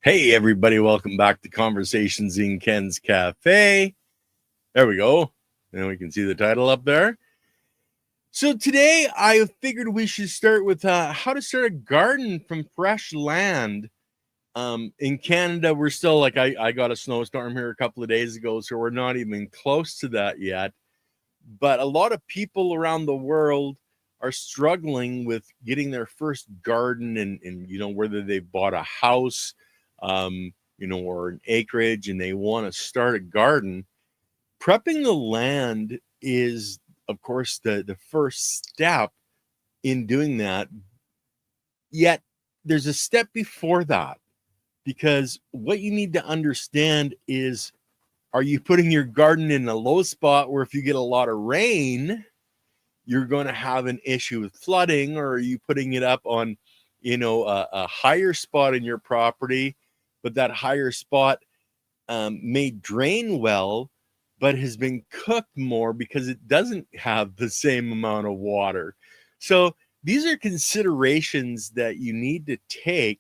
Hey, everybody, welcome back to Conversations in Ken's Cafe. There we go. And we can see the title up there. So today I figured we should start with how to start a garden from fresh land. In Canada, we're still like, I got a snowstorm here a couple of days ago, so we're not even close to that yet. But a lot of people around the world are struggling with getting their first garden and whether they've bought a house, or an acreage and they want to start a garden. Prepping the land is, of course, the first step in doing that. Yet there's a step before that, because what you need to understand is, are you putting your garden in a low spot where if you get a lot of rain, you're going to have an issue with flooding, or are you putting it up on, a higher spot in your property, but that higher spot may drain well, but has been cooked more because it doesn't have the same amount of water. So these are considerations that you need to take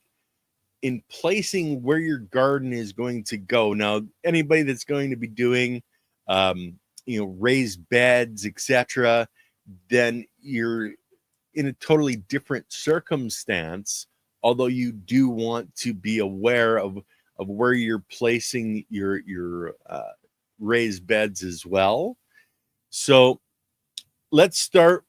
in placing where your garden is going to go. Now, anybody that's going to be doing, raised beds, etc., then you're in a totally different circumstance, although you do want to be aware of where you're placing your raised beds as well. So let's start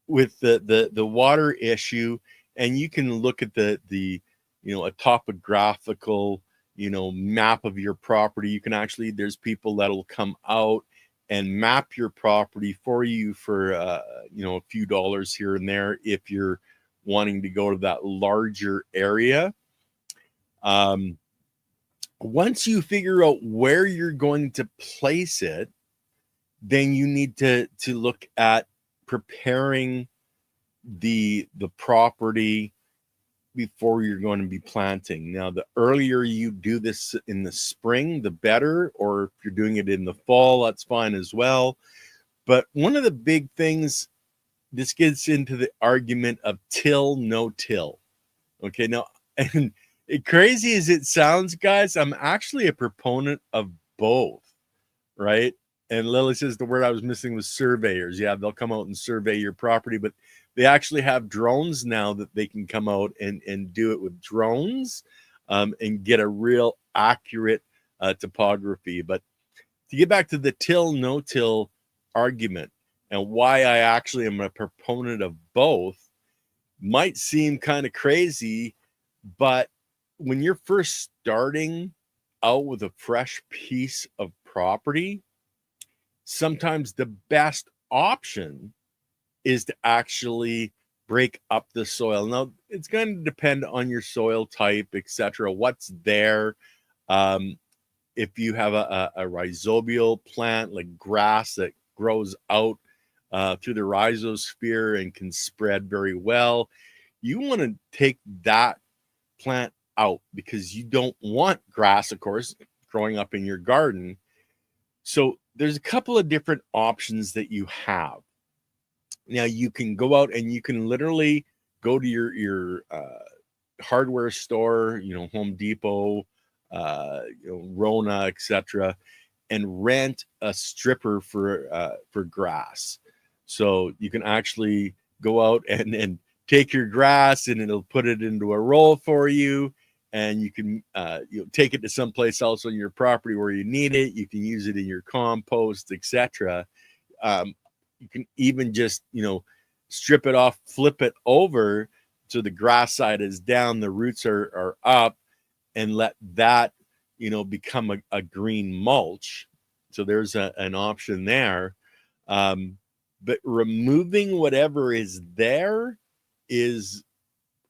with the water issue, and you can look at the a topographical map of your property. You can actually, there's people that'll come out and map your property for you for a few dollars here and there if you're wanting to go to that larger area. Once you figure out where you're going to place it, then you need to look at preparing the property before you're going to be planting. Now, the earlier you do this in the spring, the better, or if you're doing it in the fall, that's fine as well. But one of the big things, this gets into the argument of till, no till. Okay, now, and crazy as it sounds, guys, I'm actually a proponent of both, right? And Lily says the word I was missing was surveyors. Yeah, they'll come out and survey your property, but they actually have drones now that they can come out and do it with drones and get a real accurate topography. But to get back to the till, no till argument, and why I actually am a proponent of both, might seem kind of crazy, but when you're first starting out with a fresh piece of property, sometimes the best option is to actually break up the soil. Now, it's going to depend on your soil type, etc., what's there. If you have a rhizobial plant like grass that grows out through the rhizosphere and can spread very well, you want to take that plant out because you don't want grass, of course, growing up in your garden. So there's a couple of different options that you have. Now, you can go out and you can literally go to your hardware store, Home Depot, Rona, etc., and rent a stripper for grass. So you can actually go out and take your grass, and it'll put it into a roll for you, and you can take it to someplace else on your property where you need it. You can use it in your compost, etc. You can even just strip it off, flip it over so the grass side is down, the roots are up, and let that become a green mulch. So there's an option there. But removing whatever is there is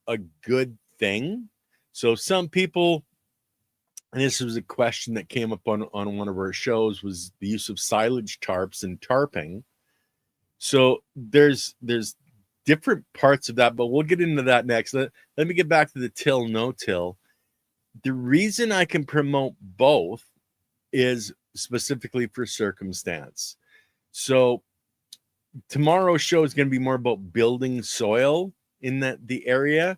a good thing. So some people, and this was a question that came up on one of our shows, was the use of silage tarps and tarping. So there's different parts of that, but we'll get into that next. Let me get back to the till, no till. The reason I can promote both is specifically for circumstance. So tomorrow's show is going to be more about building soil in the area,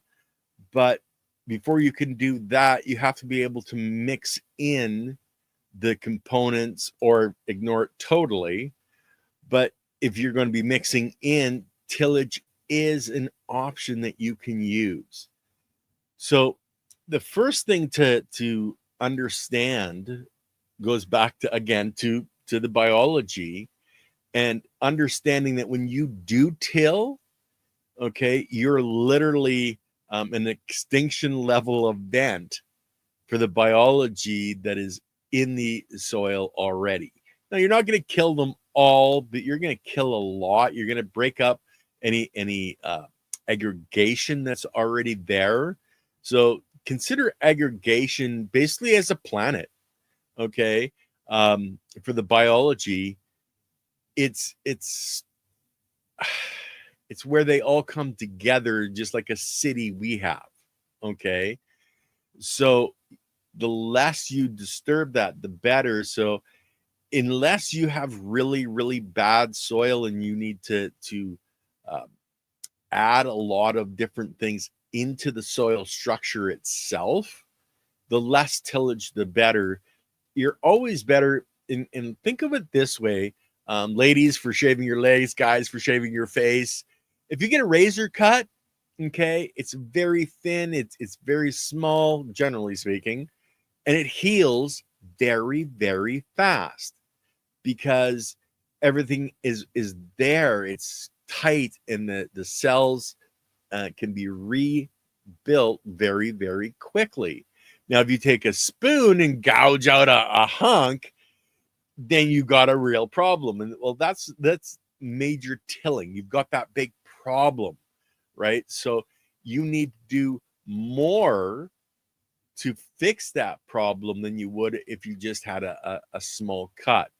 but before you can do that, you have to be able to mix in the components or ignore it totally. But if you're going to be mixing in, tillage is an option that you can use. So the first thing to understand goes back to, again, to the biology, and understanding that when you do till, okay, you're literally an extinction level event for the biology that is in the soil already. Now, you're not going to kill them all, but you're going to kill a lot. You're going to break up any aggregation that's already there. So consider aggregation basically as a planet, okay? For the biology, it's where they all come together, just like a city we have, okay? So the less you disturb that, the better. So unless you have really, really bad soil and you need to uh, add a lot of different things into the soil structure itself, the less tillage, the better. You're always better. And think of it this way, ladies for shaving your legs, guys for shaving your face. If you get a razor cut, okay, it's very thin, it's very small, generally speaking, and it heals very, very fast because everything is there. It's tight, and the cells can be rebuilt very, very quickly. Now, if you take a spoon and gouge out a hunk, then you got a real problem. And well, that's major tilling. You've got that big problem, right? So you need to do more to fix that problem than you would if you just had a small cut.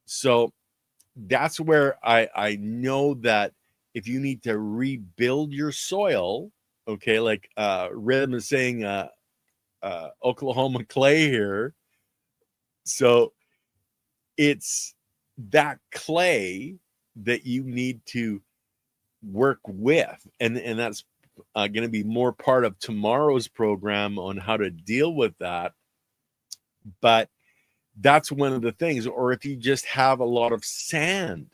So that's where I know that if you need to rebuild your soil, okay, like Rhythm is saying, Oklahoma clay here. So it's that clay that you need to work with, and that's going to be more part of tomorrow's program on how to deal with that. But that's one of the things. Or if you just have a lot of sand,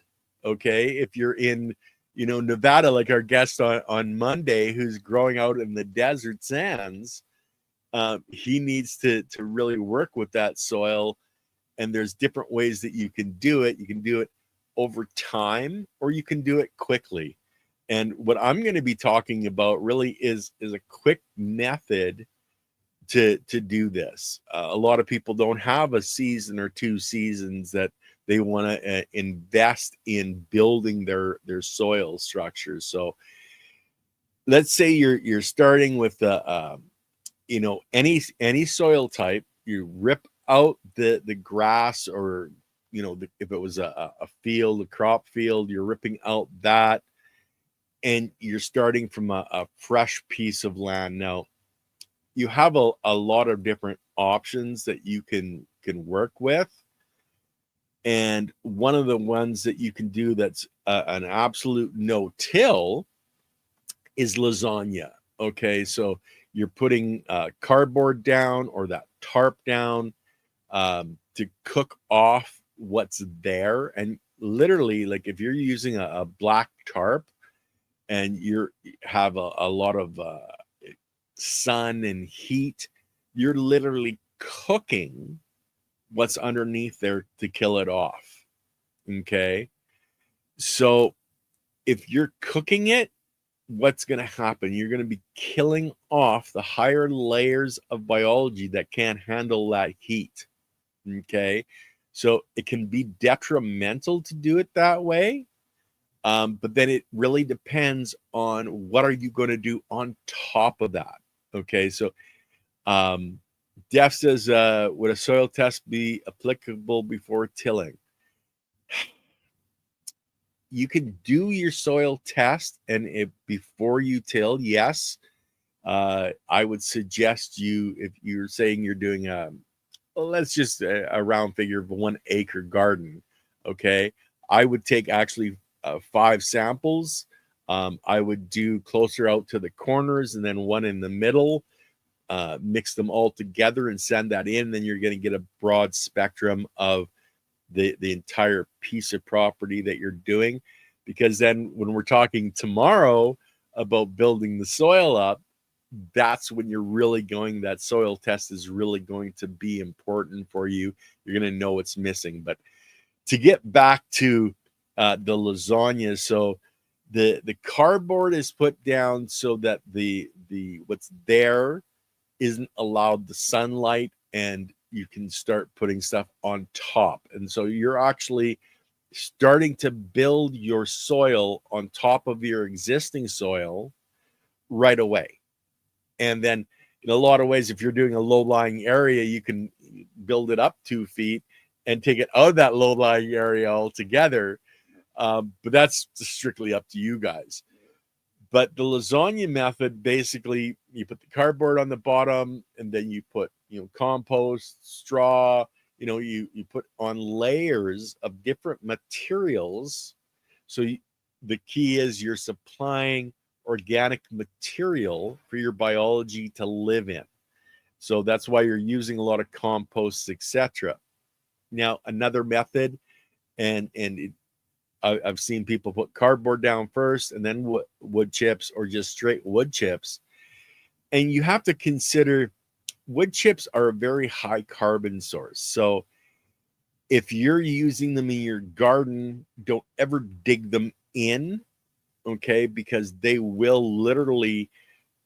okay, if you're in Nevada, like our guest on Monday, who's growing out in the desert sands, he needs to really work with that soil. And there's different ways that you can do it. You can do it over time, or you can do it quickly. And what I'm going to be talking about really is a quick method to do this. A lot of people don't have a season or 2 seasons that they want to invest in building their soil structures. So let's say you're starting with any soil type. You rip out the grass, or if it was a field, a crop field, you're ripping out that, and you're starting from a fresh piece of land. Now, you have a lot of different options that you can work with. And one of the ones that you can do that's an absolute no-till is lasagna. Okay, so you're putting cardboard down or that tarp down to cook off what's there. And literally, like if you're using a black tarp and you have a lot of sun and heat, you're literally cooking what's underneath there to kill it off. Okay, so if you're cooking it, what's going to happen? You're going to be killing off the higher layers of biology that can't handle that heat. Okay, so it can be detrimental to do it that way. But then it really depends on what are you going to do on top of that. Okay, so Def says, would a soil test be applicable before tilling? You can do your soil test, and before you till, yes. I would suggest you, if you're saying you're doing let's just a round figure of 1 acre garden, okay, I would take actually 5 samples. I would do closer out to the corners and then 1 in the middle. mix them all together and send that in, then you're going to get a broad spectrum of the entire piece of property that you're doing. Because then when we're talking tomorrow about building the soil up, that's when you're really going, that soil test is really going to be important for you. You're going to know what's missing. But to get back to the lasagna, so the cardboard is put down so that the what's there isn't allowed the sunlight, and you can start putting stuff on top. And so you're actually starting to build your soil on top of your existing soil right away. And then in a lot of ways, if you're doing a low-lying area, you can build it up 2 feet and take it out of that low-lying area altogether. But that's strictly up to you guys. But the lasagna method, basically, you put the cardboard on the bottom, and then you put, compost, straw, you put on layers of different materials. So the key is you're supplying organic material for your biology to live in. So that's why you're using a lot of composts, etc. Now, another method, I've seen people put cardboard down first and then wood chips, or just straight wood chips. And you have to consider wood chips are a very high carbon source. So if you're using them in your garden, don't ever dig them in, okay? Because they will literally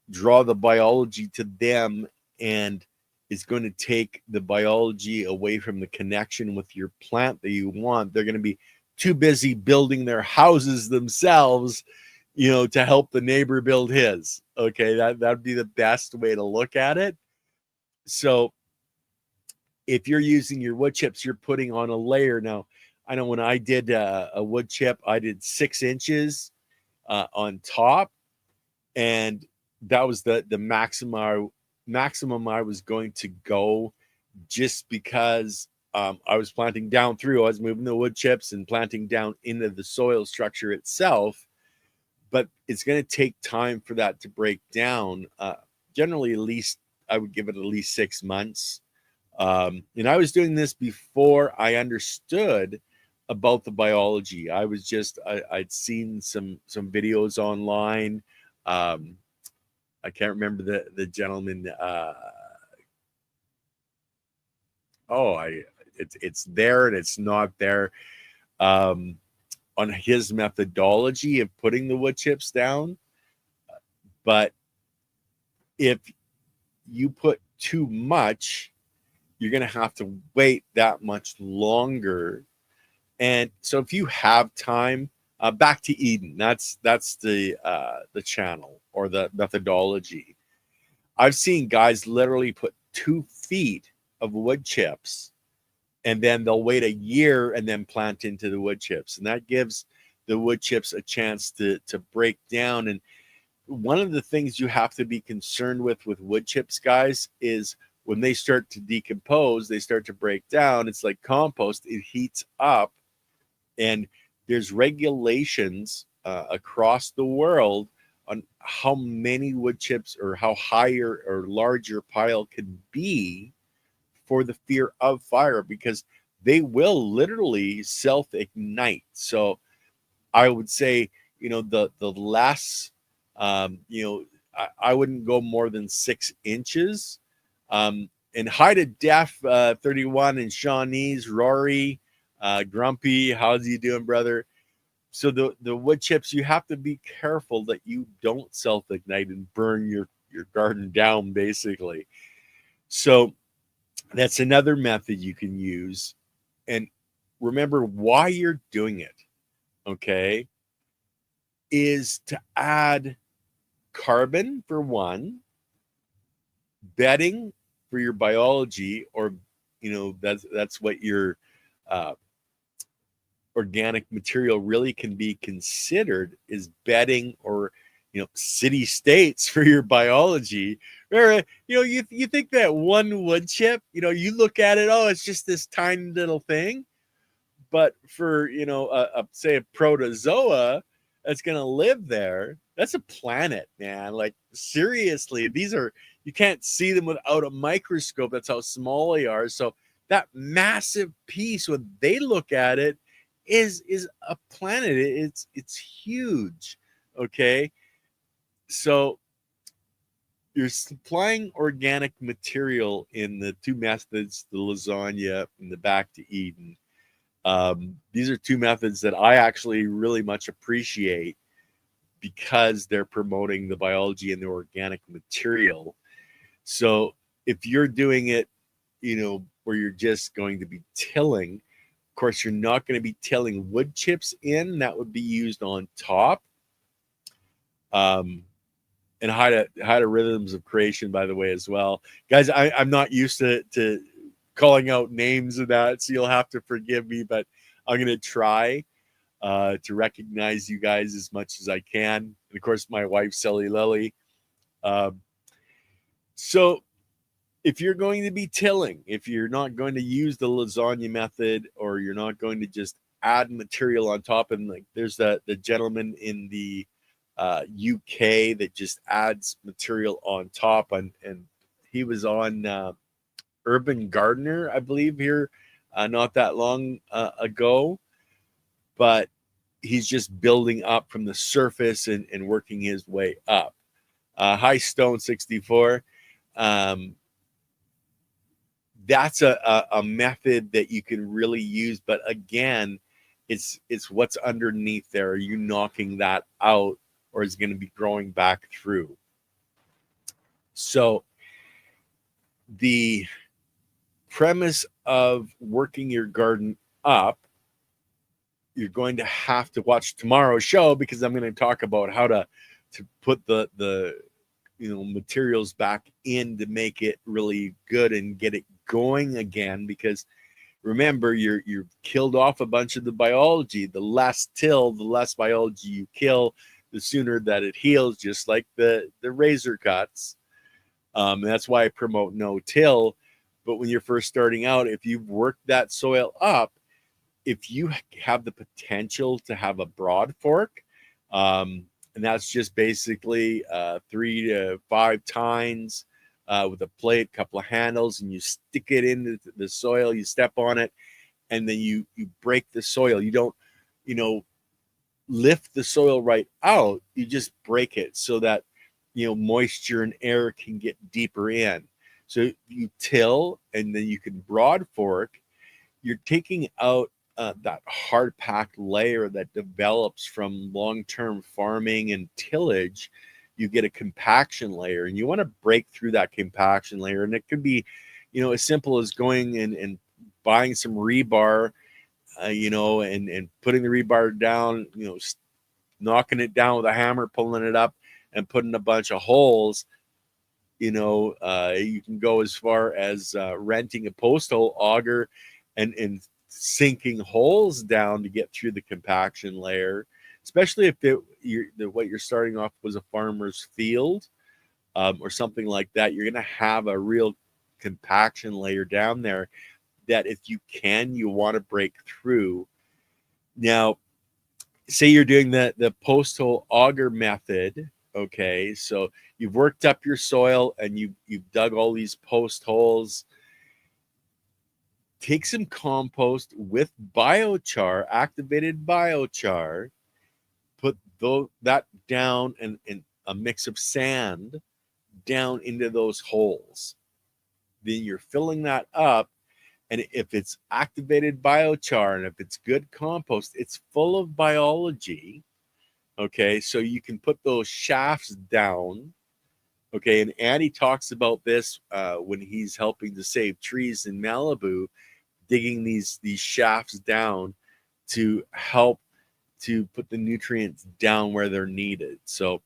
draw the biology to them, and it's going to take the biology away from the connection with your plant that you want. They're going to be too busy building their houses themselves, to help the neighbor build his. Okay, that'd be the best way to look at it. So if you're using your wood chips, you're putting on a layer. Now, I know when I did a wood chip, I did 6 inches on top, and that was the maximum I was going to go, just because I was planting down through. I was moving the wood chips and planting down into the soil structure itself, but it's going to take time for that to break down. Generally, at least I would give it at least 6 months. And I was doing this before I understood about the biology. I'd seen some videos online. I can't remember the gentleman. It's there and it's not there. On his methodology of putting the wood chips down. But if you put too much, you're going to have to wait that much longer. And so if you have time, back to Eden, that's the channel or the methodology. I've seen guys literally put 2 feet of wood chips, and then they'll wait a year and then plant into the wood chips. And that gives the wood chips a chance to break down. And one of the things you have to be concerned with wood chips, guys, is when they start to decompose, they start to break down. It's like compost. It heats up, and there's regulations across the world on how many wood chips or how higher or larger pile can be for the fear of fire, because they will literally self-ignite. So I would say, the less, I wouldn't go more than 6 inches. And hi to Def 31 and Shawnee's, Rory, Grumpy, how's you doing, brother? So the wood chips, you have to be careful that you don't self-ignite and burn your garden down, basically. So that's another method you can use. And remember why you're doing it, okay, is to add carbon for one, bedding for your biology, or that's what your organic material really can be considered, is bedding, or city states for your biology. Or, you think that one wood chip, you look at it, oh, it's just this tiny little thing, but for say a protozoa that's going to live there, That's a planet, man. Like seriously, these are, you can't see them without a microscope. That's how small they are. So that massive piece, when they look at it, is a planet. It's huge. Okay. So you're supplying organic material in the two methods, the lasagna and the back to Eden. These are two methods that I actually really much appreciate because they're promoting the biology and the organic material. So if you're doing it, where you're just going to be tilling, of course, you're not going to be tilling wood chips in. That would be used on top. And high to rhythms of creation, by the way, as well. Guys, I'm not used to calling out names of that, so you'll have to forgive me, but I'm going to try to recognize you guys as much as I can. And of course, my wife, Sally Lily. So if you're going to be tilling, if you're not going to use the lasagna method, or you're not going to just add material on top, and like there's the gentleman in the UK that just adds material on top, and he was on Urban Gardener, I believe, here not that long ago, but he's just building up from the surface and working his way up. Hi Stone 64. That's a method that you can really use, but again, it's what's underneath there. Are you knocking that out, or is it going to be growing back through? So the premise of working your garden up, you're going to have to watch tomorrow's show, because I'm going to talk about how to put the materials back in to make it really good and get it going again. Because remember, you've killed off a bunch of the biology. The less till, the less biology you kill, the sooner that it heals, just like the razor cuts. That's why I promote no till. But when you're first starting out, if you've worked that soil up, if you have the potential to have a broad fork, and that's just basically 3 to 5 tines with a plate, couple of handles, and you stick it into the soil, you step on it, and then you break the soil. You don't, lift the soil right out. You just break it so that, moisture and air can get deeper in. So you till, and then you can broad fork. You're taking out that hard packed layer that develops from long-term farming and tillage. You get a compaction layer, and you want to break through that compaction layer. And it could be, as simple as going and buying some rebar, and putting the rebar down, knocking it down with a hammer, pulling it up, and putting a bunch of holes. You can go as far as renting a post hole auger and sinking holes down to get through the compaction layer, especially if what you're starting off was a farmer's field, or something like that. You're going to have a real compaction layer down there that, if you want to break through. Now, say you're doing the post hole auger method. Okay, so you've worked up your soil and you've dug all these post holes. Take some compost with biochar, activated biochar, put that down, and a mix of sand down into those holes. Then you're filling that up, and if it's activated biochar and if it's good compost, it's full of biology. Okay, so you can put those shafts down. Okay, and Andy talks about this when he's helping to save trees in Malibu, digging these shafts down to help to put the nutrients down where they're needed. So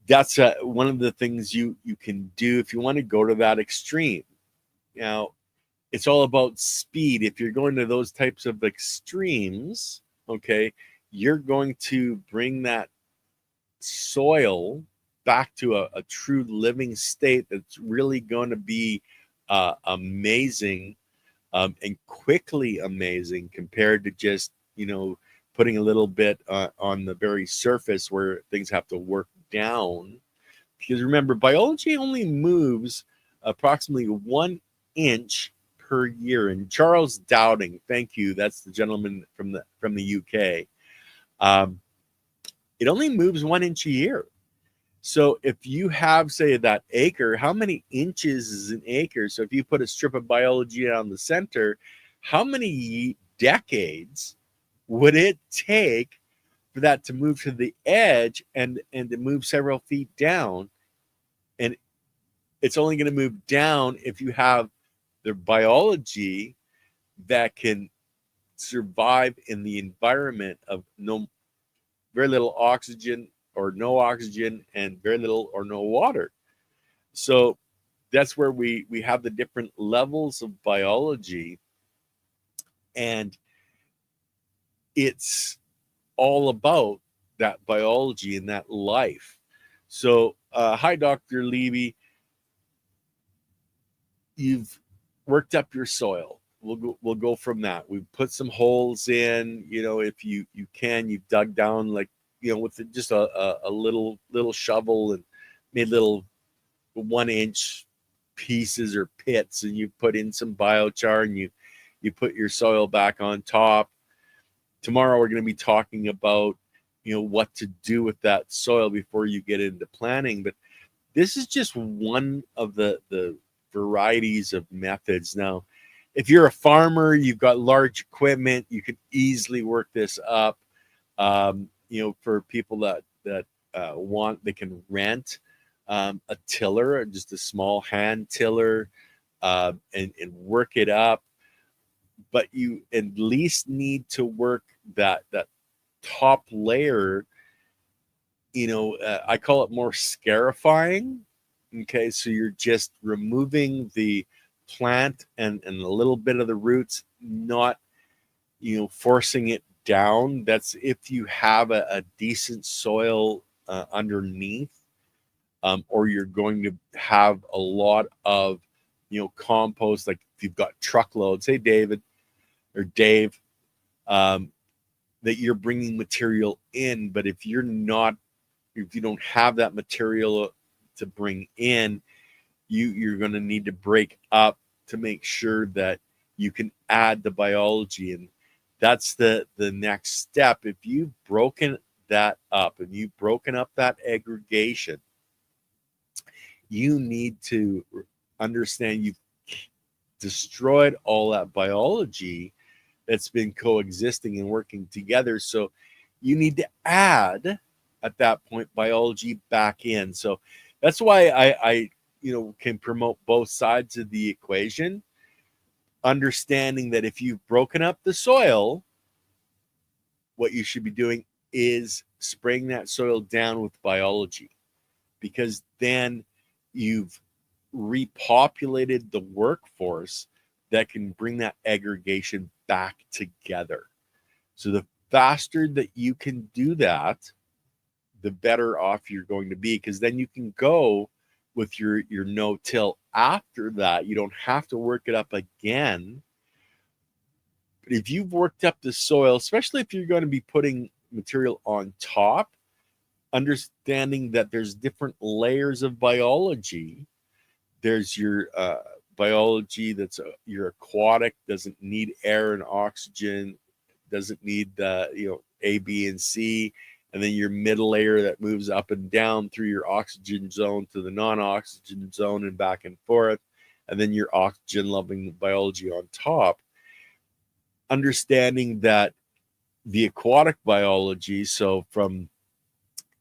that's one of the things you can do if you want to go to that extreme. Now, it's all about speed. If you're going to those types of extremes, okay, you're going to bring that soil back to a true living state that's really going to be amazing, and quickly amazing, compared to just putting a little bit on the very surface where things have to work down. Because remember, biology only moves approximately 1 inch per year. And Charles Dowding, thank you, that's the gentleman from the UK. It only moves 1 inch a year. So if you have, say, that acre, how many inches is an acre? So if you put a strip of biology down the center, how many decades would it take for that to move to the edge and to move several feet down? And it's only going to move down if you have the biology that can survive in the environment of very little oxygen or no oxygen and very little or no water. So that's where we have the different levels of biology, and it's all about that biology and that life. So hi, Dr. Levy. You've worked up your soil. We'll go from that. We've put some holes in, if you can, you've dug down, like, with just a little shovel and made little 1-inch pieces or pits, and you put in some biochar and you put your soil back on top. Tomorrow we're going to be talking about, what to do with that soil before you get into planting. But this is just one of the varieties of methods. Now, if you're a farmer, you've got large equipment, you could easily work this up. For people that want, they can rent a tiller, just a small hand tiller, and work it up. But you at least need to work that top layer. I call it more scarifying. Okay, so you're just removing the plant and a little bit of the roots, not forcing it down. That's if you have a decent soil underneath, or you're going to have a lot of compost. Like if you've got truckloads, hey David or Dave, that you're bringing material in. But if you don't have that material to bring in, you're going to need to break up to make sure that you can add the biology. And that's the next step. If you've broken that up and you've broken up that aggregation, you need to understand you've destroyed all that biology that's been coexisting and working together. So you need to add at that point biology back in. So that's why I can promote both sides of the equation, understanding that if you've broken up the soil, what you should be doing is spraying that soil down with biology, because then you've repopulated the workforce that can bring that aggregation back together. So the faster that you can do that, the better off you're going to be, because then you can go with your no-till after that. You don't have to work it up again. But if you've worked up the soil, especially if you're going to be putting material on top, understanding that there's different layers of biology. There's your biology that's your aquatic, doesn't need air and oxygen, doesn't need A, B, and C. And then your middle layer that moves up and down through your oxygen zone to the non-oxygen zone and back and forth. And then your oxygen-loving biology on top. Understanding that the aquatic biology, so from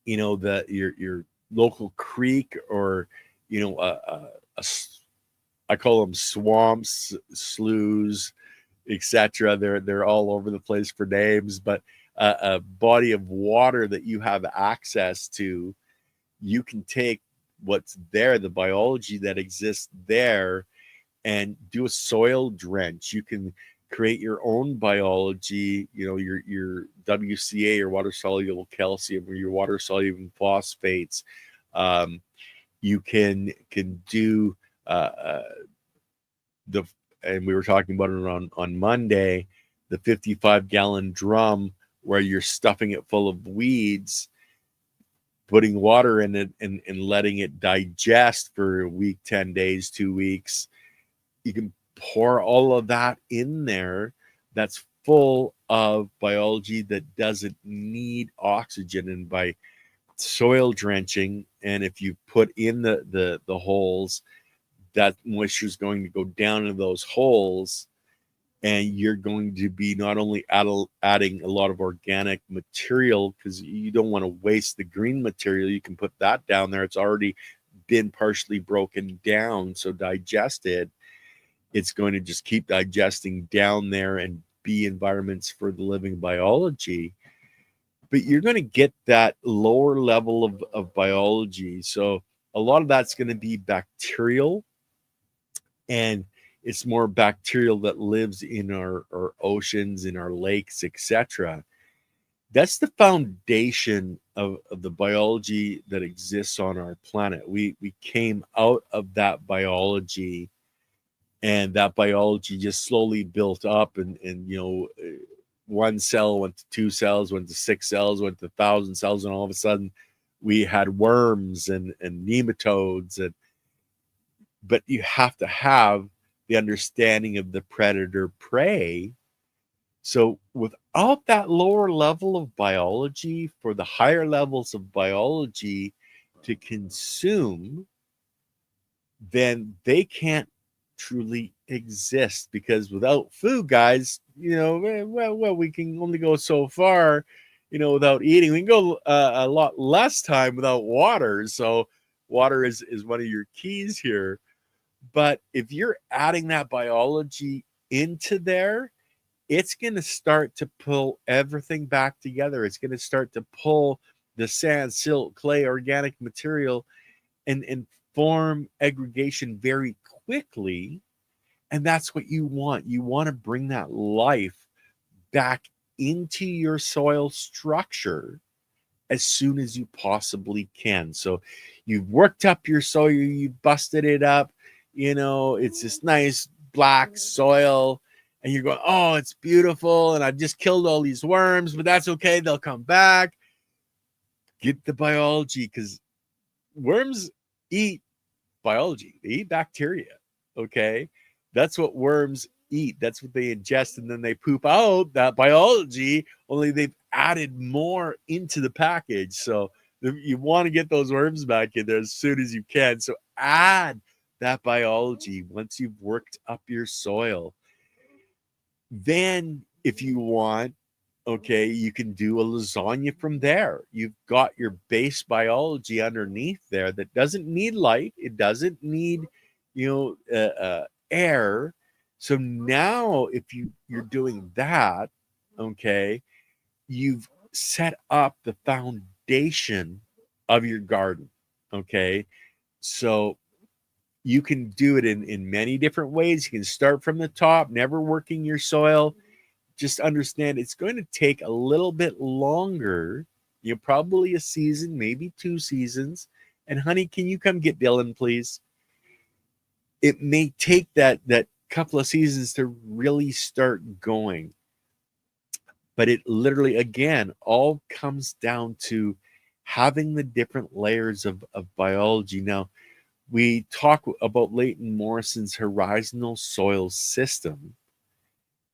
your local creek, or I call them swamps, sloughs, etc. They're all over the place for names, but a body of water that you have access to, you can take what's there, the biology that exists there, and do a soil drench. You can create your own biology, your WCA, your water soluble calcium, or your water soluble phosphates. You can do and we were talking about it on Monday, the 55-gallon drum where you're stuffing it full of weeds, putting water in it, and letting it digest for a week, 10 days, 2 weeks. You can pour all of that in there. That's full of biology that doesn't need oxygen. And by soil drenching, and if you put in the holes, that moisture is going to go down into those holes, and you're going to be not only adding a lot of organic material, because you don't want to waste the green material. You can put that down there. It's already been partially broken down, so digested. It's going to just keep digesting down there and be environments for the living biology. But you're going to get that lower level of biology. So a lot of that's going to be bacterial, and it's more bacterial that lives in our oceans, in our lakes, etc. That's the foundation of the biology that exists on our planet. We came out of that biology, and that biology just slowly built up, and one cell went to 2 cells, went to 6 cells, went to 1,000 cells, and all of a sudden we had worms and nematodes. But you have to have the understanding of the predator prey. So without that lower level of biology, for the higher levels of biology to consume, then they can't truly exist, because without food, guys, well, we can only go so far, without eating. We can go a lot less time without water. So water is one of your keys here. But if you're adding that biology into there, it's going to start to pull everything back together. It's going to start to pull the sand, silt, clay, organic material, and form aggregation very quickly. And that's what you want. You want to bring that life back into your soil structure as soon as you possibly can. So you've worked up your soil, you've busted it up, it's this nice black soil, and you're going, oh, it's beautiful, and I've just killed all these worms, but that's okay, they'll come back. Get the biology, because worms eat biology. They eat bacteria, okay? That's what worms eat. That's what they ingest, and then they poop out that biology, only they've added more into the package. So you want to get those worms back in there as soon as you can. So add that biology once you've worked up your soil. Then if you want, okay, you can do a lasagna from there. You've got your base biology underneath there that doesn't need light. It doesn't need, air. So now if you're doing that, okay, you've set up the foundation of your garden, okay? So you can do it in many different ways. You can start from the top, never working your soil. Just understand it's going to take a little bit longer, probably a season, maybe 2 seasons. And honey, can you come get Dylan, please? It may take that couple of seasons to really start going. But it literally, again, all comes down to having the different layers of biology. Now, we talk about Leighton Morrison's horizontal soil system,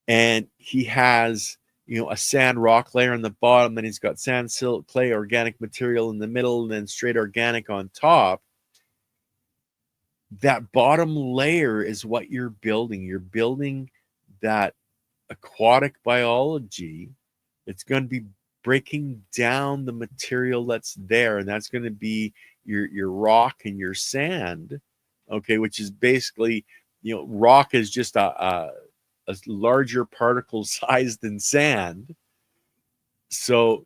and he has, a sand rock layer on the bottom, then he's got sand, silt, clay, organic material in the middle, and then straight organic on top. That bottom layer is what you're building. You're building that aquatic biology. It's going to be breaking down the material that's there, and that's going to be your rock and your sand, okay, which is basically, rock is just a larger particle size than sand. So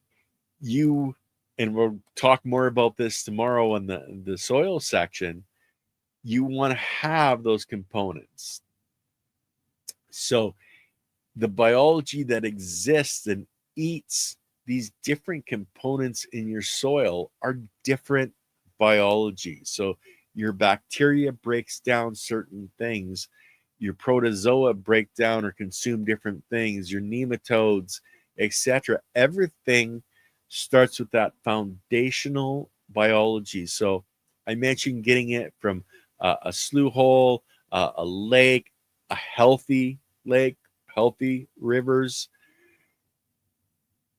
and we'll talk more about this tomorrow in the soil section, you want to have those components. So the biology that exists and eats these different components in your soil are different biology. So your bacteria breaks down certain things. Your protozoa break down or consume different things. Your nematodes etc. Everything starts with that foundational biology. So I mentioned getting it from a slough hole, a lake, a healthy lake, healthy rivers.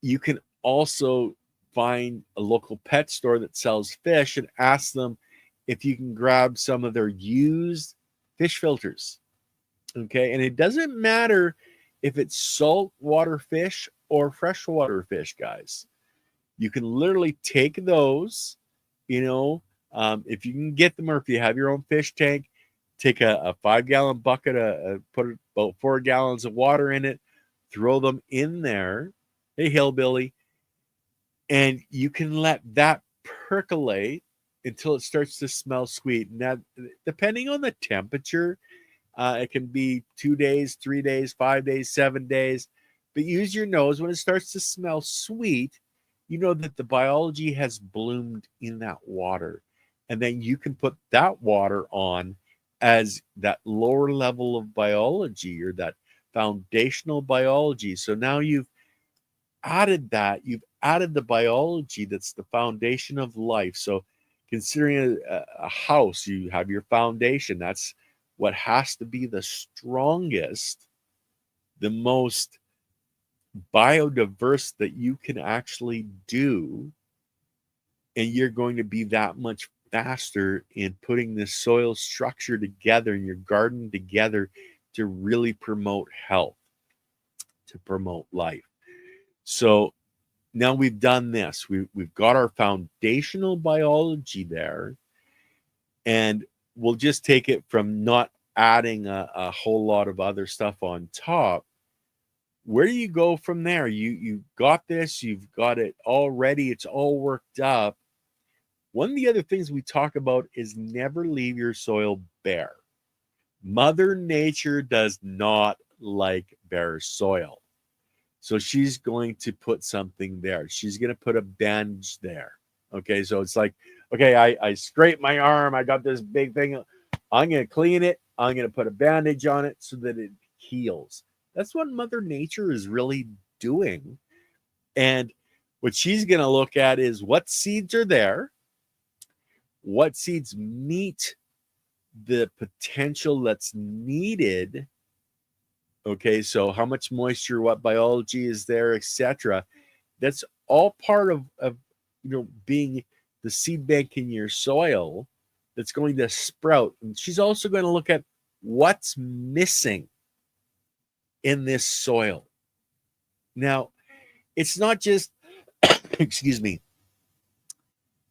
You can also find a local pet store that sells fish and ask them if you can grab some of their used fish filters. Okay. And it doesn't matter if it's saltwater fish or freshwater fish, guys. You can literally take those, you know, if you can get them, or if you have your own fish tank, take a 5 gallon bucket, put about 4 gallons of water in it, throw them in there. Hey, hillbilly. And you can let that percolate until it starts to smell sweet. Now, depending on the temperature, it can be 2 days, 3 days, 5 days, 7 days. But use your nose. When it starts to smell sweet, you know that the biology has bloomed in that water. And then you can put that water on as that lower level of biology, or that foundational biology. So now you've added the biology that's the foundation of life. So considering a house, you have your foundation. That's what has to be the strongest, the most biodiverse that you can actually do. And you're going to be that much faster in putting this soil structure together and your garden together to really promote health, to promote life. So now we've done this. We've got our foundational biology there, and we'll just take it from not adding a whole lot of other stuff on top. Where do you go from there? You've got this, you've got it all ready, it's all worked up. One of the other things we talk about is never leave your soil bare. Mother Nature does not like bare soil. So she's going to put something there. She's going to put a bandage there. Okay, so it's like, okay, I scrape my arm. I got this big thing. I'm going to clean it. I'm going to put a bandage on it so that it heals. That's what Mother Nature is really doing. And what she's going to look at is what seeds are there, what seeds meet the potential that's needed. Okay, so how much moisture, what biology is there, etc. That's all part of being the seed bank in your soil that's going to sprout. And she's also going to look at what's missing in this soil. Now, it's not just excuse me,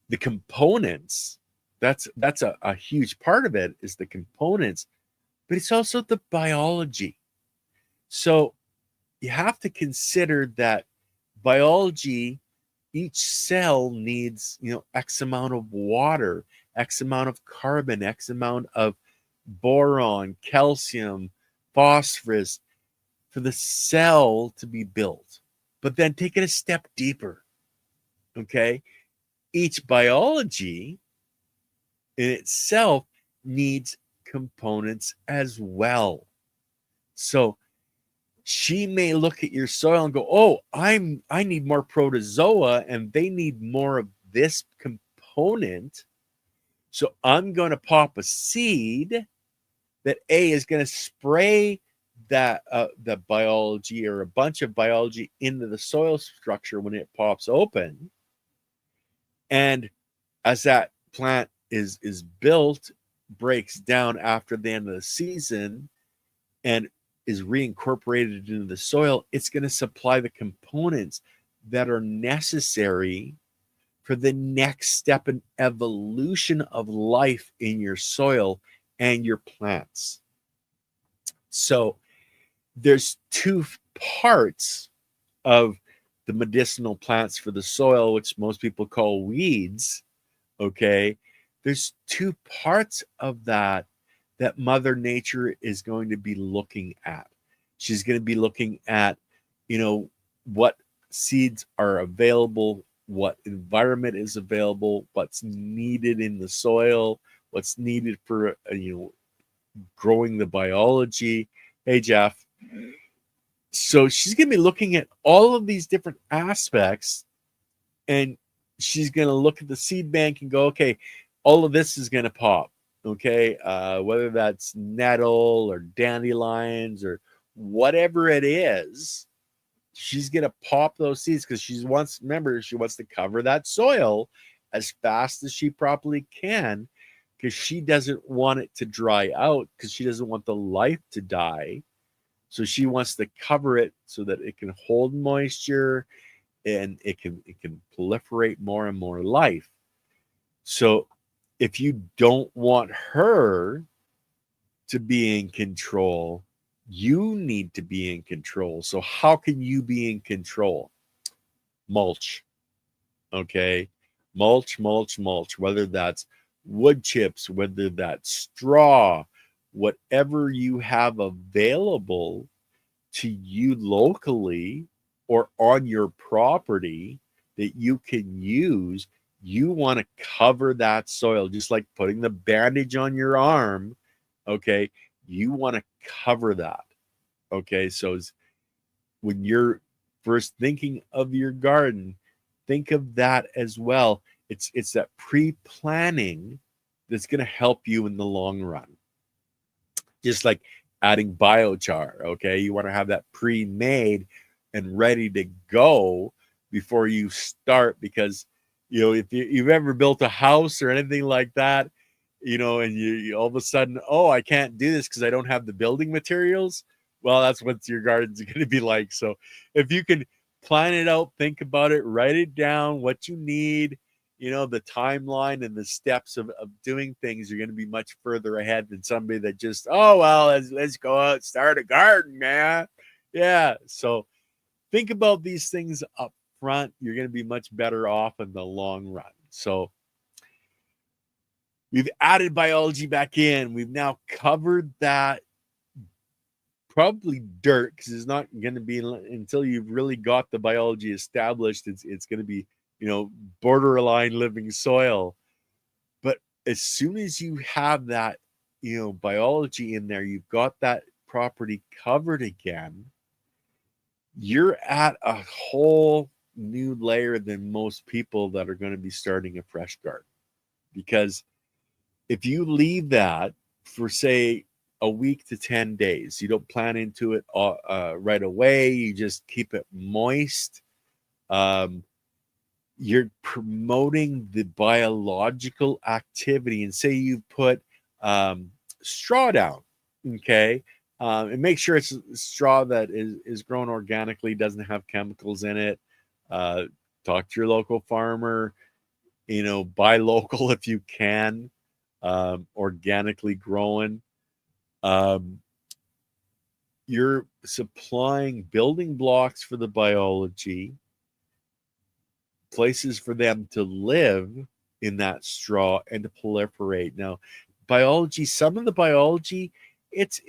the components. That's a huge part of it, is the components, but it's also the biology. So you have to consider that biology, each cell needs, X amount of water, X amount of carbon, X amount of boron, calcium, phosphorus for the cell to be built. But then take it a step deeper. Okay. Each biology in itself needs components as well. So she may look at your soil and go, oh, I need more protozoa and they need more of this component. So I'm going to pop a seed that is going to spray that the biology, or a bunch of biology, into the soil structure when it pops open. And as that plant is built, breaks down after the end of the season, and is reincorporated into the soil, it's going to supply the components that are necessary for the next step in evolution of life in your soil and your plants. So there's two parts of the medicinal plants for the soil, which most people call weeds. Okay. There's two parts of that Mother Nature is going to be looking at. She's going to be looking at, what seeds are available, what environment is available, what's needed in the soil, what's needed for, growing the biology. Hey, Jeff. So she's going to be looking at all of these different aspects, and she's going to look at the seed bank and go, okay, all of this is going to pop. Okay. Whether that's nettle or dandelions or whatever it is, she's going to pop those seeds because she wants to cover that soil as fast as she properly can, because she doesn't want it to dry out, because she doesn't want the life to die. So she wants to cover it so that it can hold moisture and it can proliferate more and more life. So if you don't want her to be in control, you need to be in control. So how can you be in control? Mulch. Okay. Mulch, whether that's wood chips, whether that's straw, whatever you have available to you locally or on your property that you can use, you want to cover that soil, just like putting the bandage on your arm. Okay. You want to cover that. Okay. So when you're first thinking of your garden, think of that as well. It's that pre-planning that's going to help you in the long run. Just like adding biochar, okay? You want to have that pre-made and ready to go before you start, because if you've ever built a house or anything like that, and you all of a sudden, oh, I can't do this because I don't have the building materials. Well, that's what your garden's going to be like. So if you can plan it out, think about it, write it down, what you need, the timeline and the steps of doing things, you're going to be much further ahead than somebody that just, oh, well, let's go out, start a garden, man. Yeah. So think about these things up front. You're going to be much better off in the long run. So we've added biology back in. We've now covered that. Probably dirt, because it's not going to be until you've really got the biology established. It's going to be, borderline living soil. But as soon as you have that, biology in there, you've got that property covered again, you're at a whole new layer than most people that are going to be starting a fresh garden. Because if you leave that for, say, a week to 10 days, you don't plant into it right away, you just keep it moist, you're promoting the biological activity. And say you put straw down, okay, and make sure it's straw that is grown organically, doesn't have chemicals in it. Talk to your local farmer, buy local if you can, organically growing. You're supplying building blocks for the biology, places for them to live in that straw and to proliferate. Now, some of the biology, it's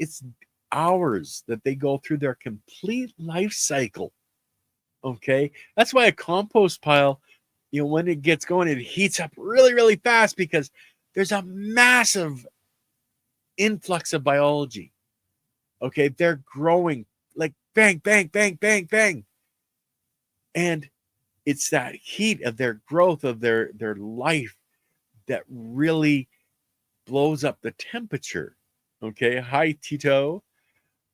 hours that they go through their complete life cycle. Okay. That's why a compost pile, when it gets going, it heats up really, really fast, because there's a massive influx of biology. Okay, they're growing like bang, bang, bang, bang, bang. And it's that heat of their growth, of their life, that really blows up the temperature. Okay, hi, Tito.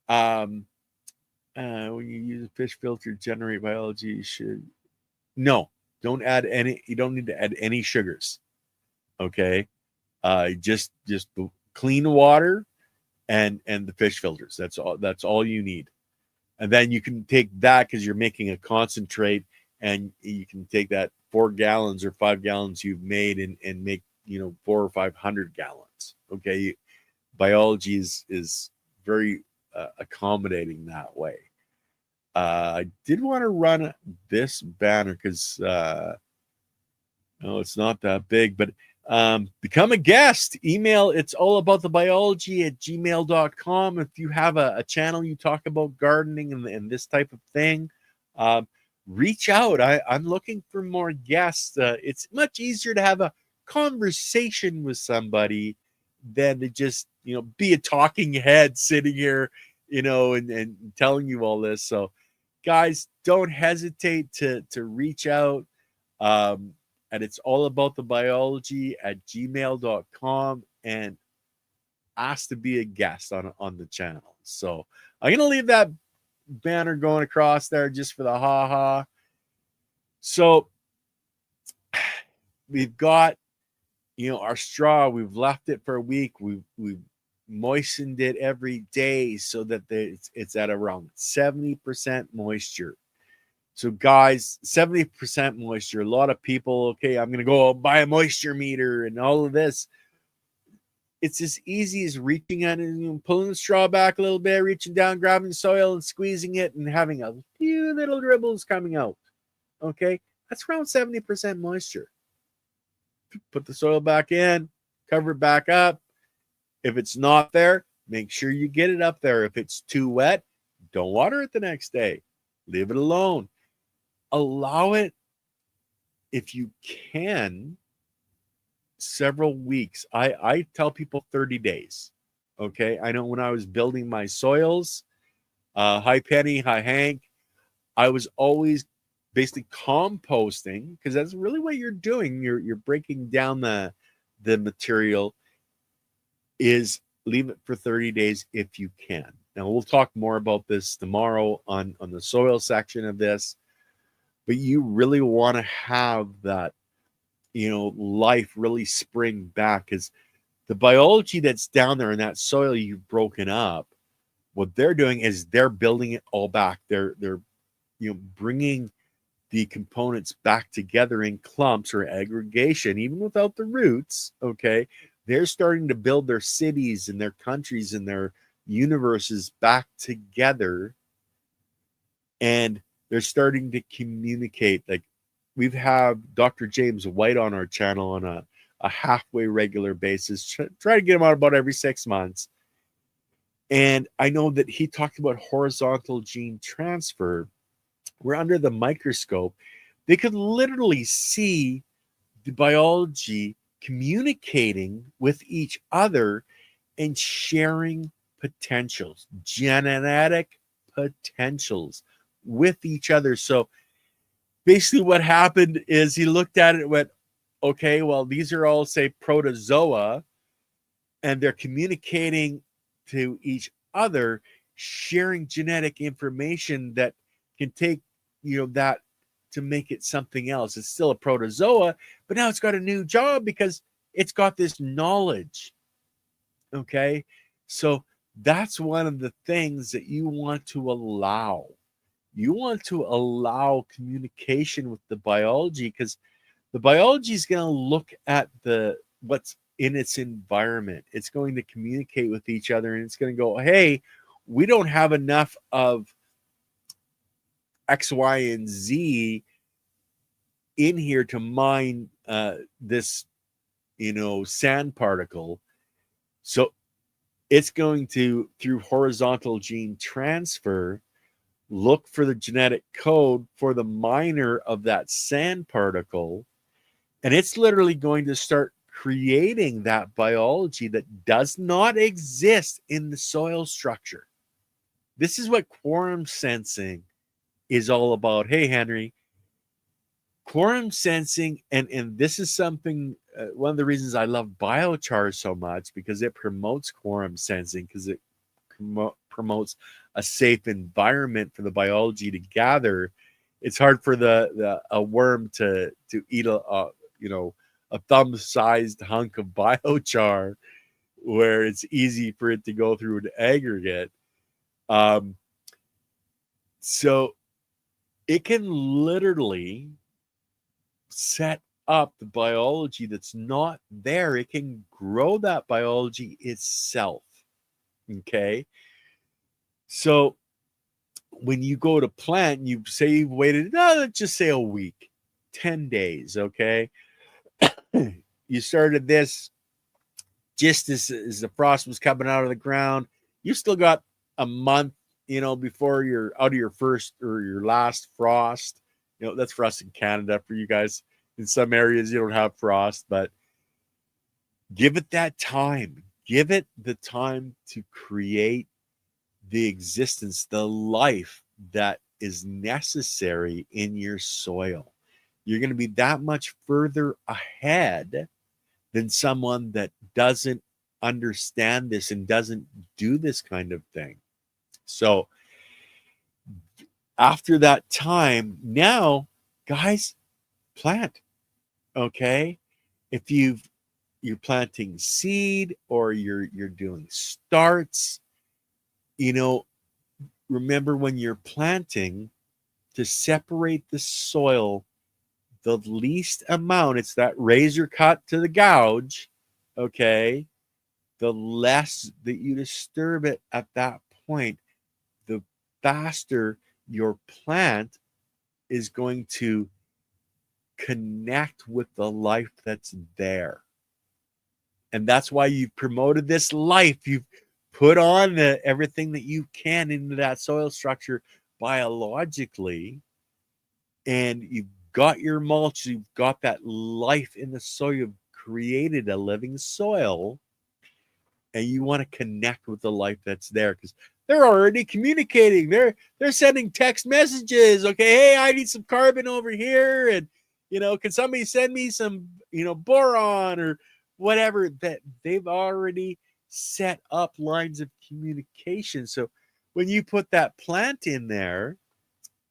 When you use a fish filter to generate biology, you should... No, don't add any. You don't need to add any sugars. Okay, just clean water and the fish filters. That's all you need. And then you can take that, because you're making a concentrate, and you can take that 4 gallons or 5 gallons you've made and make 400 or 500 gallons. Okay, biology is very accommodating that way. I did want to run this banner because it's not that big, but become a guest. Email it's all about the biology at gmail.com. If you have a channel you talk about gardening and this type of thing, reach out. I'm looking for more guests. It's much easier to have a conversation with somebody than to just be a talking head sitting here and telling you all this. So guys, don't hesitate to reach out. And it's all about the biology at gmail.com and ask to be a guest on the channel. So I'm going to leave that banner going across there just for the ha. So we've got, our straw. We've left it for a week. We've moistened it every day so that it's at around 70% moisture. So guys, 70% moisture. A lot of people, okay, I'm going to go buy a moisture meter and all of this. It's as easy as reaching at it and pulling the straw back a little bit, reaching down, grabbing the soil and squeezing it and having a few little dribbles coming out. Okay, that's around 70% moisture. Put the soil back in, cover it back up. If it's not there, make sure you get it up there. If it's too wet, don't water it the next day. Leave it alone. Allow it, if you can, several weeks. I tell people 30 days. Okay. I know when I was building my soils, hi Penny, hi Hank, I was always basically composting, because that's really what you're doing. You're breaking down the material. Is leave it for 30 days if you can. Now we'll talk more about this tomorrow on the soil section of this, but you really want to have that life really spring back, because the biology that's down there in that soil you've broken up, what they're doing is they're building it all back. They're bringing the components back together in clumps or aggregation, even without the roots. Okay, they're starting to build their cities and their countries and their universes back together, and they're starting to communicate. Like, we've had Dr. James White on our channel on a halfway regular basis. Try to get him out about every 6 months. And I know that he talked about horizontal gene transfer, where under the microscope, they could literally see the biology communicating with each other and sharing potentials, genetic potentials with each other. So basically what happened is he looked at it and went, okay, well, these are all, say, protozoa, and they're communicating to each other, sharing genetic information that can take, that to make it something else. It's still a protozoa, but now it's got a new job because it's got this knowledge. Okay. So that's one of the things that you want to allow. You want to allow communication with the biology, because the biology is going to look at what's in its environment. It's going to communicate with each other, and it's going to go, hey, we don't have enough of X, Y, and Z in here to mine this, sand particle. So it's going to, through horizontal gene transfer, look for the genetic code for the miner of that sand particle. And it's literally going to start creating that biology that does not exist in the soil structure. This is what quorum sensing is all about. Hey, Henry, quorum sensing, and this is something, one of the reasons I love biochar so much, because it promotes quorum sensing, because it promotes a safe environment for the biology to gather. It's hard for a worm to eat a thumb-sized hunk of biochar, where it's easy for it to go through an aggregate. So it can literally set up the biology that's not there. It can grow that biology itself. Okay. So when you go to plant, you say you've waited, let's just say a week, 10 days. Okay. You started this just as the frost was coming out of the ground. You still got a month, before you're out of your first or your last frost. That's for us in Canada. For you guys in some areas, you don't have frost, but give it that time. Give it the time to create the existence, the life that is necessary in your soil. You're going to be that much further ahead than someone that doesn't understand this and doesn't do this kind of thing. So after that time, now, guys, plant. Okay. If you're planting seed or you're doing starts, remember when you're planting to separate the soil the least amount. It's that razor cut to the gouge. Okay. The less that you disturb it at that point, the faster your plant is going to connect with the life that's there. And that's why you've promoted this life. You've put on everything that you can into that soil structure biologically, and you've got your mulch, you've got that life in the soil, you've created a living soil, and you want to connect with the life that's there because they're already communicating. They're sending text messages. Okay, hey, I need some carbon over here, and can somebody send me some boron or whatever. That they've already set up lines of communication. So when you put that plant in there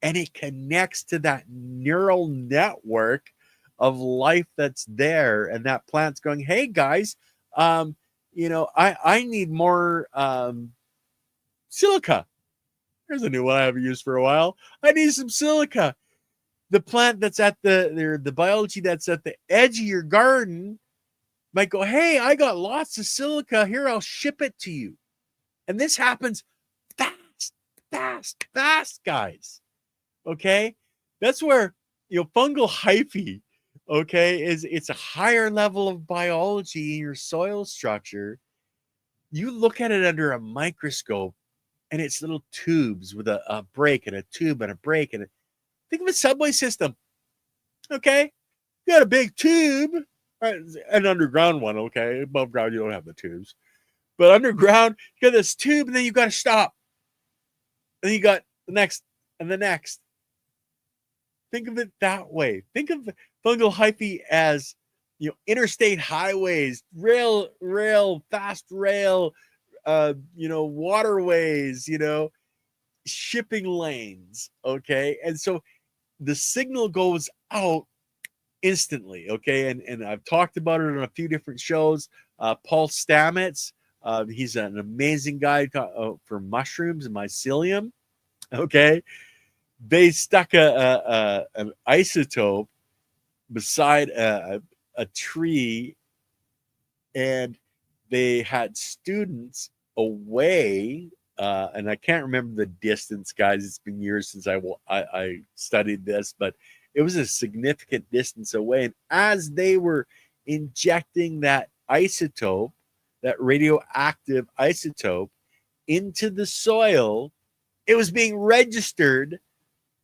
and it connects to that neural network of life that's there, and that plant's going, hey guys, I need more silica. There's a new one I haven't used for a while. I need some silica. The plant that's at the biology that's at the edge of your garden might go, hey, I got lots of silica. Here, I'll ship it to you. And this happens fast, guys. Okay? That's where, fungal hyphae, okay, it's a higher level of biology in your soil structure. You look at it under a microscope, and it's little tubes with a break and a tube and a break. And think of a subway system. Okay? You got a big tube, right? An underground one, okay? Above ground, you don't have the tubes. But underground, you got this tube, and then you got to stop. And then you got the next and the next. Think of it that way. Think of fungal hyphae as, interstate highways, rail, fast rail, waterways, shipping lanes. Okay. And so the signal goes out instantly. Okay. And I've talked about it on a few different shows. Paul Stamets, he's an amazing guy for mushrooms and mycelium. Okay. They stuck an isotope beside a tree, and they had students away, and I can't remember the distance, guys. It's been years since I studied this, but it was a significant distance away. And as they were injecting that isotope, that radioactive isotope, into the soil, it was being registered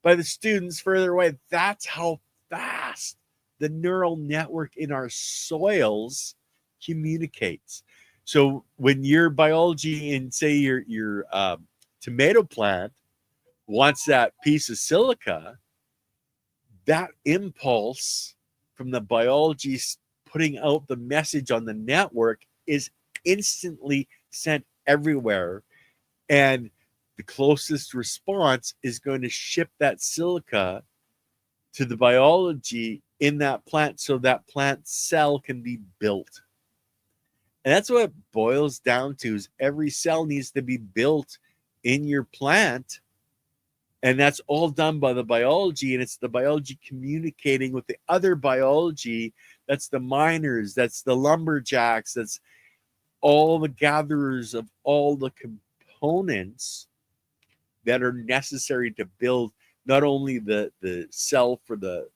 by the students further away. That's how fast the neural network in our soils communicates. So when your biology in, say, your tomato plant wants that piece of silica, that impulse from the biology putting out the message on the network is instantly sent everywhere. And the closest response is going to ship that silica to the biology in that plant so that plant cell can be built. And that's what it boils down to, is every cell needs to be built in your plant. And that's all done by the biology. And it's the biology communicating with the other biology. That's the miners, that's the lumberjacks, that's all the gatherers of all the components that are necessary to build not only the cell for the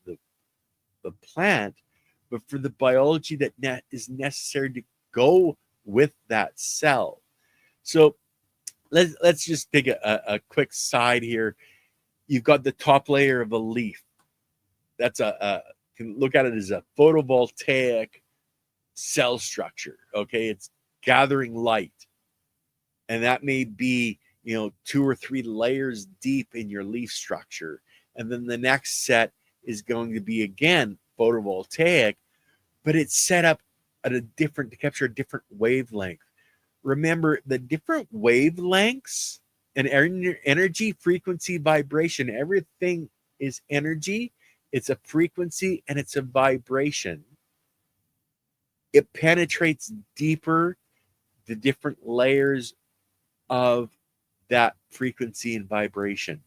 plant, but for the biology that is necessary to go with that cell. So let's just take a quick side here. You've got the top layer of a leaf. That's can look at it as a photovoltaic cell structure. Okay, it's gathering light, and that may be 2 or 3 layers deep in your leaf structure. And then the next set is going to be again photovoltaic, but it's set up at a different to capture a different wavelength. Remember, the different wavelengths and energy, frequency, vibration, everything is energy. It's a frequency and it's a vibration. It penetrates deeper the different layers of that frequency and vibration.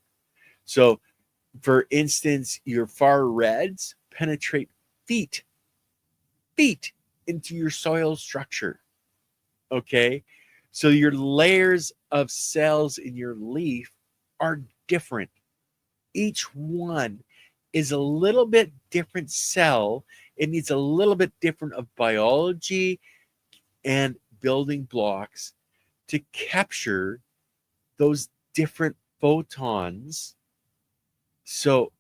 So, for instance, your far reds penetrate feet into your soil structure. Okay, so your layers of cells in your leaf are different. Each one is a little bit different cell. It needs a little bit different of biology and building blocks to capture those different photons. So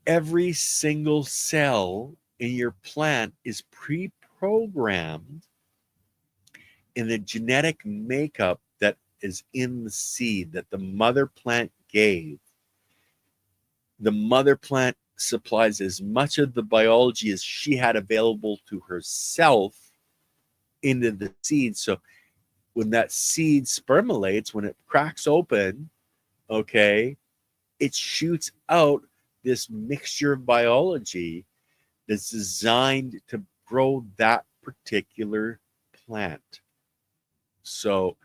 every single cell in your plant is pre-programmed in the genetic makeup that is in the seed that the mother plant gave. The mother plant supplies as much of the biology as she had available to herself into the seed. So when that seed spermulates, when it cracks open, okay, it shoots out this mixture of biology that's designed to grow that particular plant. So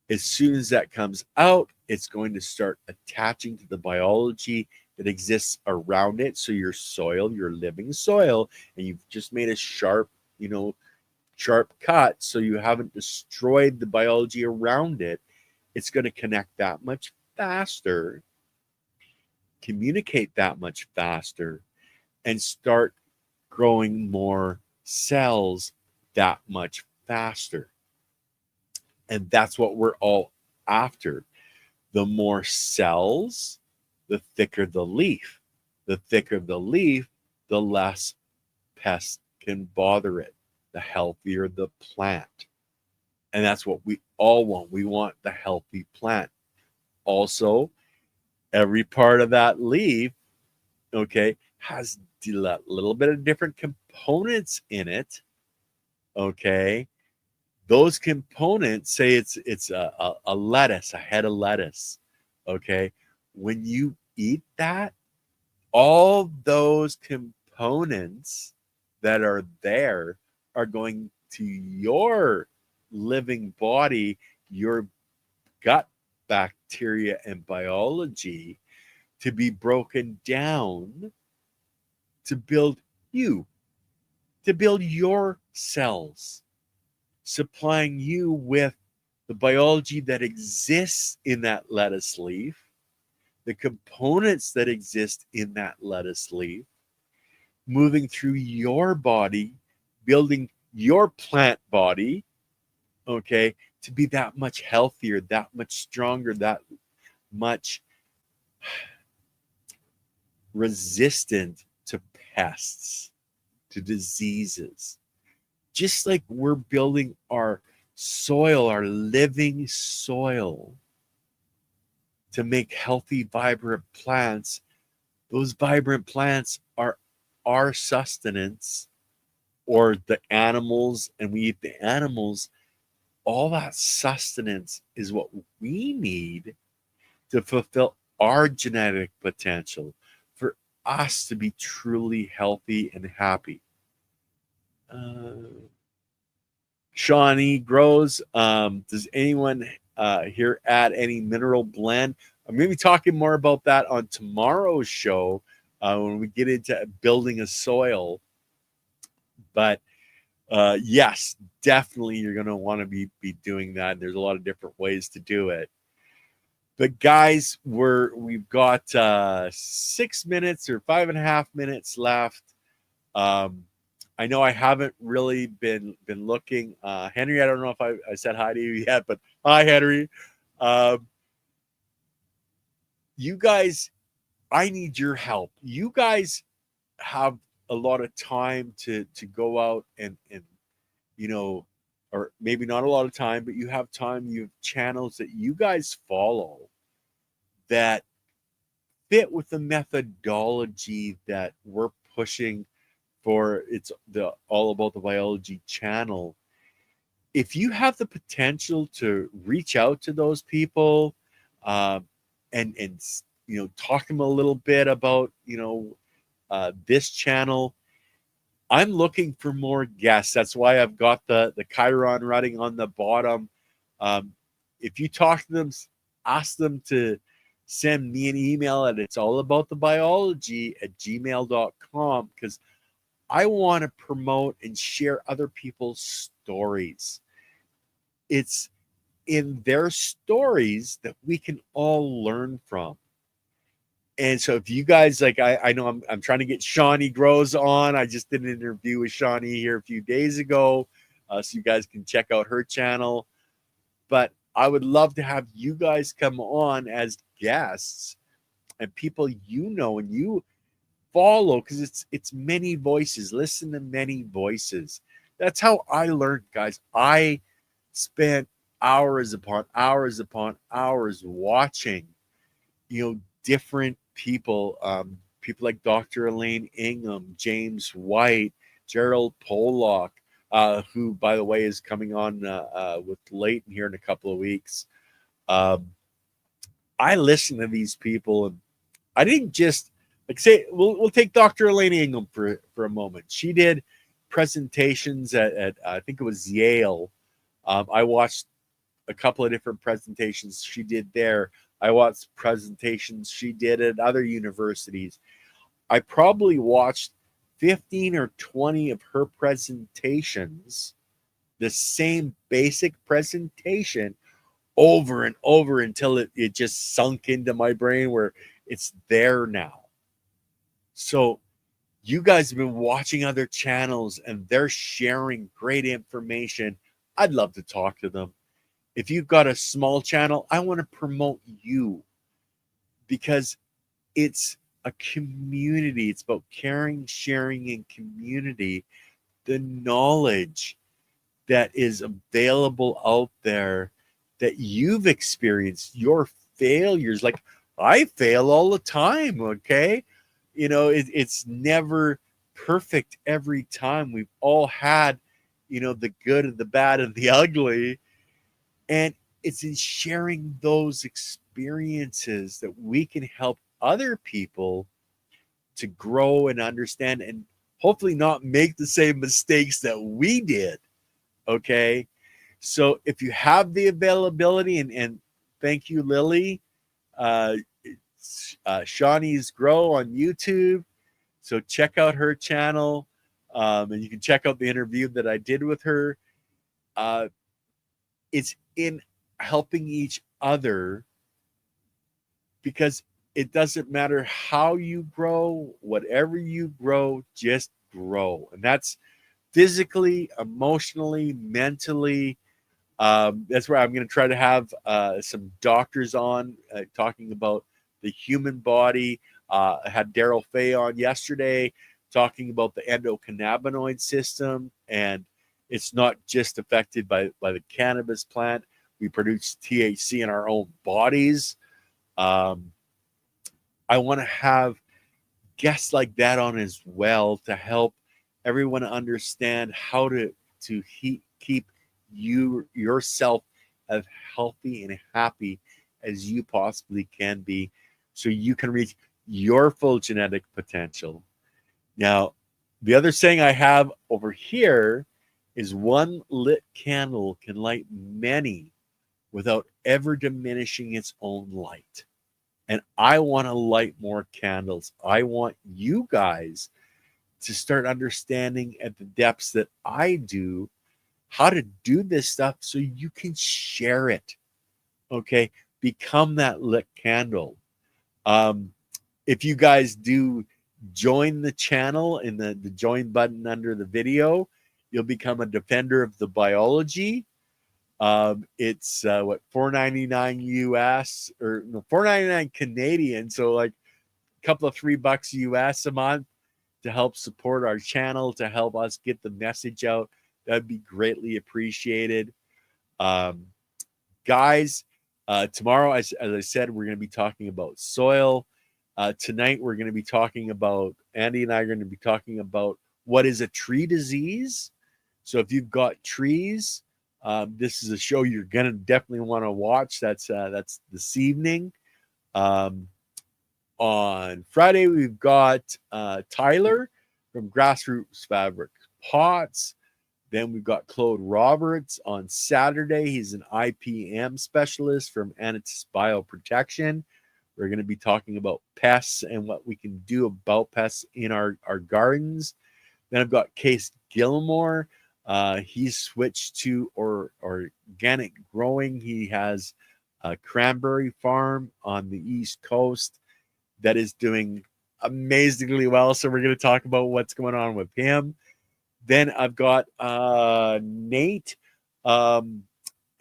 as soon as that comes out, it's going to start attaching to the biology that exists around it. So your soil, your living soil, and you've just made a sharp cut so you haven't destroyed the biology around it. It's going to connect that much faster, communicate that much faster, and start growing more cells that much faster. And that's what we're all after. The more cells, the thicker the leaf. The thicker the leaf, the less pests can bother it, the healthier the plant. And that's what we all want. We want the healthy plant. Also, every part of that leaf, okay, has a little bit of different components in it, okay? Those components, say it's a lettuce, a head of lettuce, okay? When you eat that, all those components that are there are going to your living body, your gut bacteria and biology to be broken down to build you, to build your cells, supplying you with the biology that exists in that lettuce leaf, the components that exist in that lettuce leaf, moving through your body, building your plant body, okay, to be that much healthier, that much stronger, that much resistant to pests, to diseases. Just like we're building our soil, our living soil, to make healthy, vibrant plants, those vibrant plants are our sustenance, or the animals, and we eat the animals. All that sustenance is what we need to fulfill our genetic potential, for us to be truly healthy and happy. Shawnee grows. Does anyone here add any mineral blend? I'm going to be talking more about that on tomorrow's show when we get into building a soil. But yes, definitely you're going to want to be doing that. There's a lot of different ways to do it. But guys, we've got 6 minutes or 5.5 minutes left. I know I haven't really been looking. Henry, I don't know if I said hi to you yet, but hi, Henry. You guys, I need your help. You guys have a lot of time to go out and or maybe not a lot of time, but you have time, you have channels that you guys follow that fit with the methodology that we're pushing for. It's the All About the Biology channel. If you have the potential to reach out to those people, um, and talk to them a little bit about this channel. I'm looking for more guests. That's why I've got the Chiron running on the bottom. Um, if you talk to them, ask them to send me an email at it's all about the biology at gmail.com, because I want to promote and share other people's stories. It's in their stories that we can all learn from. And so if you guys like, I know I'm trying to get Shawnee Grows on. I just did an interview with Shawnee here a few days ago, so you guys can check out her channel. But I would love to have you guys come on as guests and people and you follow, because it's many voices. Listen to many voices. That's how I learned, guys. I spent hours upon hours watching, different people, people like Dr. Elaine Ingham, James White, Gerald Pollock, who, by the way, is coming on with Leighton here in a couple of weeks. I listened to these people, and I didn't just like say, we'll take Dr. Elaine Ingham for a moment. She did presentations at I think it was Yale. I watched a couple of different presentations she did there. I watched presentations she did at other universities. I probably watched 15 or 20 of her presentations, the same basic presentation, over and over until it just sunk into my brain where it's there now. So you guys have been watching other channels and they're sharing great information. I'd love to talk to them. If you've got a small channel, I want to promote you, because it's a community. It's about caring, sharing, and community. The knowledge that is available out there that you've experienced, your failures. Like, I fail all the time, okay? It's never perfect every time. We've all had, the good and the bad and the ugly. And it's in sharing those experiences that we can help other people to grow and understand, and hopefully not make the same mistakes that we did. Okay. So if you have the availability, and thank you, Lily, Shawnee's Grow on YouTube. So check out her channel, and you can check out the interview that I did with her. It's in helping each other, because it doesn't matter how you grow, whatever you grow, just grow. And that's physically, emotionally, mentally. That's where I'm going to try to have some doctors on talking about the human body. I had Daryl Fay on yesterday talking about the endocannabinoid system, and it's not just affected by the cannabis plant. We produce THC in our own bodies. I want to have guests like that on as well to help everyone understand how to keep yourself as healthy and happy as you possibly can be, so you can reach your full genetic potential. Now, the other saying I have over here is, one lit candle can light many without ever diminishing its own light. And I want to light more candles. I want you guys to start understanding at the depths that I do how to do this stuff so you can share it. Okay? Become that lit candle. If you guys do join the channel in the join button under the video, you'll become a defender of the biology. It's what, $4.99 US, or no, $4.99 Canadian, so like a couple of $3 US a month to help support our channel, to help us get the message out That'd be greatly appreciated. Guys, tomorrow, as I said, we're going to be talking about soil. Tonight, we're going to be talking about, Andy and I are going to be talking about what is a tree disease. So if you've got trees, this is a show you're going to definitely want to watch. That's this evening. On Friday, we've got Tyler from Grassroots Fabric Pots. Then we've got Claude Roberts on Saturday. He's an IPM specialist from Anitis Bioprotection. We're going to be talking about pests and what we can do about pests in our gardens. Then I've got Case Gilmore. He's switched to organic growing. He has a cranberry farm on the East Coast that is doing amazingly well. So we're going to talk about what's going on with him. Then I've got Nate, and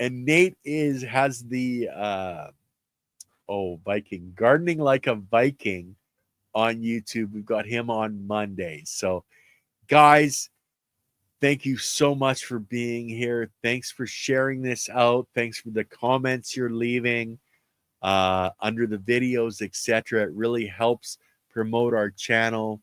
Nate has the Viking Gardening Like a Viking on YouTube. We've got him on Monday. So, guys, thank you so much for being here. Thanks for sharing this out. Thanks for the comments you're leaving under the videos, etc. It really helps promote our channel.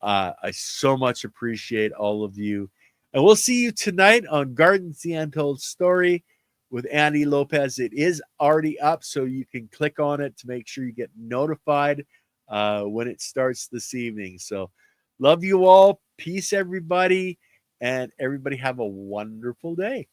I so much appreciate all of you. And we'll see you tonight on Gardens the Untold Story with Andy Lopez. It is already up, so you can click on it to make sure you get notified when it starts this evening. So love you all. Peace, everybody. And everybody have a wonderful day.